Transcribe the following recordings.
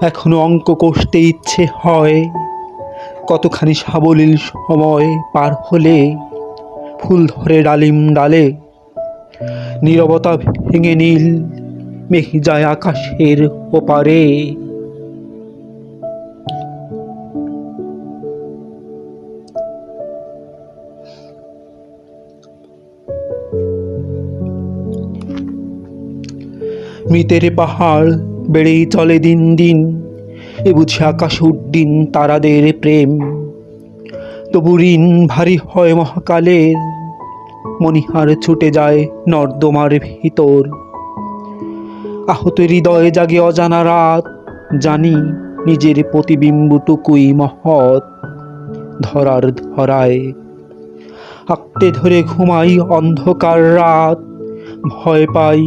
এখনো অঙ্ক কষতে ইচ্ছে হয়, কতখানি সাবলীল সময় পার হলে ফুল ধরে ডালিম ডালে, নীরবতা ভেঙে নীল মেঘ যায় আকাশের ওপারে। মৃতের পাহাড় বেড়েই চলে দিন দিন, এ বুঝি আকাশ উড্ডিন তারাদের প্রেম। তবু ঋণ ভারী হয় মহাকালের, মণিহার ছুটে যায় নর্দমার ভিতর। আহত হৃদয়ে জাগে অজানা রাত, জানি নিজের প্রতিবিম্বটুকুই মহৎ। ধরার ধরায় আঁকড়ে ধরে ঘুমাই অন্ধকার রাত, ভয় পাই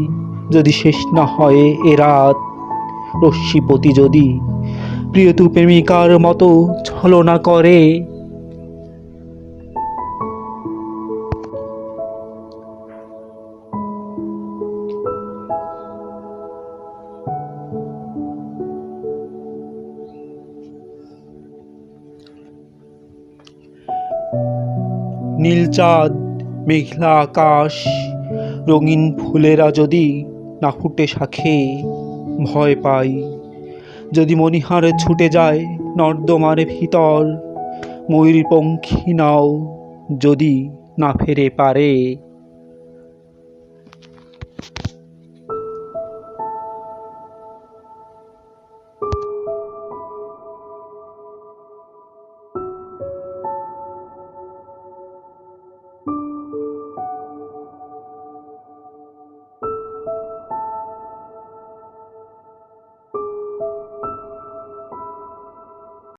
যদি শেষ না হয় এ রাত। রশ্মিপতি যদি প্রিয়তু প্রেমিকার মতো ছলনা করে, নীল চাঁদ মেঘলা আকাশ রঙিন ফুলেরা যদি না ফুটে শাখে, ভয় পাই যদি মণিহার ছুটে যায় নর্দমার ভিতর। ময়ূরপঙ্খী নাও যদি না ফেরে পারে।